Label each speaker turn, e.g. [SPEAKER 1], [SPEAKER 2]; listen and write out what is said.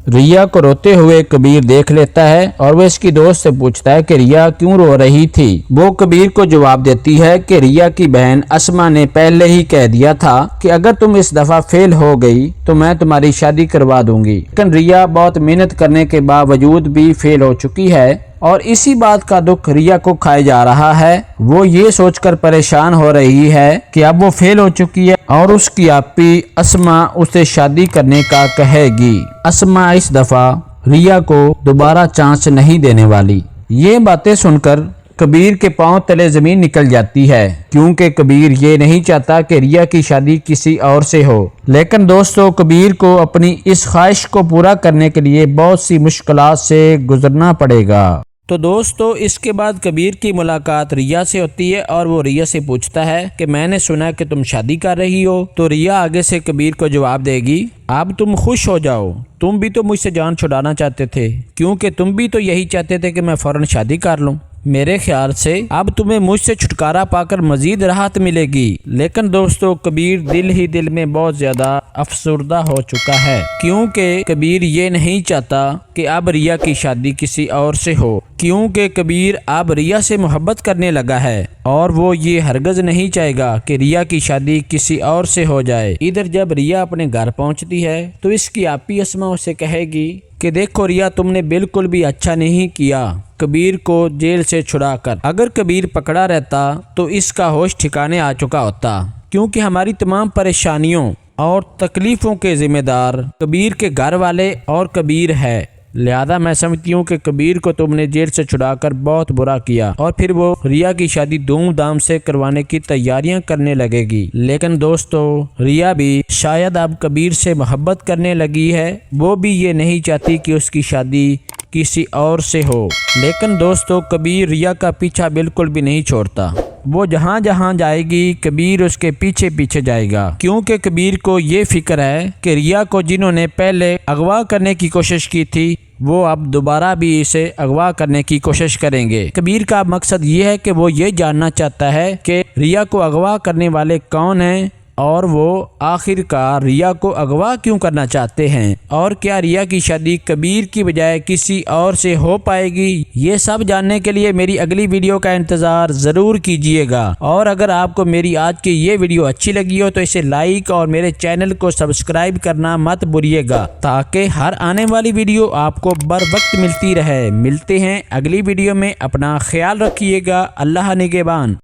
[SPEAKER 1] रिया को रोते हुए कबीर देख लेता है और वो इसकी दोस्त से पूछता है कि रिया क्यों रो रही थी। वो कबीर को जवाब देती है कि रिया की बहन अस्मा ने पहले ही कह दिया था कि अगर तुम इस दफा फेल हो गई तो मैं तुम्हारी शादी करवा दूंगी। लेकिन रिया बहुत मेहनत करने के बावजूद भी फेल हो चुकी है और इसी बात का दुख रिया को खाए जा रहा है। वो ये सोचकर परेशान हो रही है कि अब वो फेल हो चुकी है और उसकी आपी अस्मा उसे शादी करने का कहेगी। अस्मा इस दफा रिया को दोबारा चांस नहीं देने वाली। ये बातें सुनकर कबीर के पांव तले जमीन निकल जाती है, क्योंकि कबीर ये नहीं चाहता कि रिया की शादी किसी और से हो। लेकिन दोस्तों, कबीर को अपनी इस ख्वाहिश को पूरा करने के लिए बहुत सी मुश्किलात से गुजरना पड़ेगा। तो दोस्तों, इसके बाद कबीर की मुलाकात रिया से होती है और वो रिया से पूछता है कि मैंने सुना कि तुम शादी कर रही हो। तो रिया आगे से कबीर को जवाब देगी, अब तुम खुश हो जाओ, तुम भी तो मुझसे जान छुड़ाना चाहते थे, क्योंकि तुम भी तो यही चाहते थे कि मैं फौरन शादी कर लूं। मेरे ख्याल से अब तुम्हें मुझसे छुटकारा पाकर मजीद राहत मिलेगी। लेकिन दोस्तों, कबीर दिल ही दिल में बहुत ज्यादा अफसुर्दा हो चुका है, क्योंकि कबीर ये नहीं चाहता कि अब रिया की शादी किसी और से हो, क्योंकि कबीर अब रिया से मोहब्बत करने लगा है और वो ये हरगज नहीं चाहेगा कि रिया की शादी किसी और से हो जाए। इधर जब रिया अपने घर पहुंचती है तो इसकी आपी अस्मा उसे कहेगी कि देखो रिया, तुमने बिल्कुल भी अच्छा नहीं किया कबीर को जेल से छुड़ाकर। अगर कबीर पकड़ा रहता तो इसका होश ठिकाने आ चुका होता, क्योंकि हमारी तमाम परेशानियों और तकलीफ़ों के जिम्मेदार कबीर के घर वाले और कबीर है। लिहाजा मैं समझती हूँ कि कबीर को तुमने जेल से छुड़ाकर बहुत बुरा किया। और फिर वो रिया की शादी धूमधाम से करवाने की तैयारियां करने लगेगी। लेकिन दोस्तों, रिया भी शायद अब कबीर से मोहब्बत करने लगी है। वो भी ये नहीं चाहती कि उसकी शादी किसी और से हो। लेकिन दोस्तों, कबीर रिया का पीछा बिल्कुल भी नहीं छोड़ता। वो जहाँ जहाँ जाएगी कबीर उसके पीछे पीछे जाएगा, क्योंकि कबीर को ये फिक्र है कि रिया को जिन्होंने पहले अगवा करने की कोशिश की थी वो अब दोबारा भी इसे अगवा करने की कोशिश करेंगे। कबीर का मकसद ये है कि वो ये जानना चाहता है कि रिया को अगवा करने वाले कौन हैं और वो आखिरकार रिया को अगवा क्यों करना चाहते हैं, और क्या रिया की शादी कबीर की बजाय किसी और से हो पाएगी। ये सब जानने के लिए मेरी अगली वीडियो का इंतज़ार ज़रूर कीजिएगा। और अगर आपको मेरी आज की ये वीडियो अच्छी लगी हो तो इसे लाइक और मेरे चैनल को सब्सक्राइब करना मत भूलिएगा, ताकि हर आने वाली वीडियो आपको बर वक्त मिलती रहे। मिलते हैं अगली वीडियो में, अपना ख्याल रखिएगा। अल्लाह निगहबान।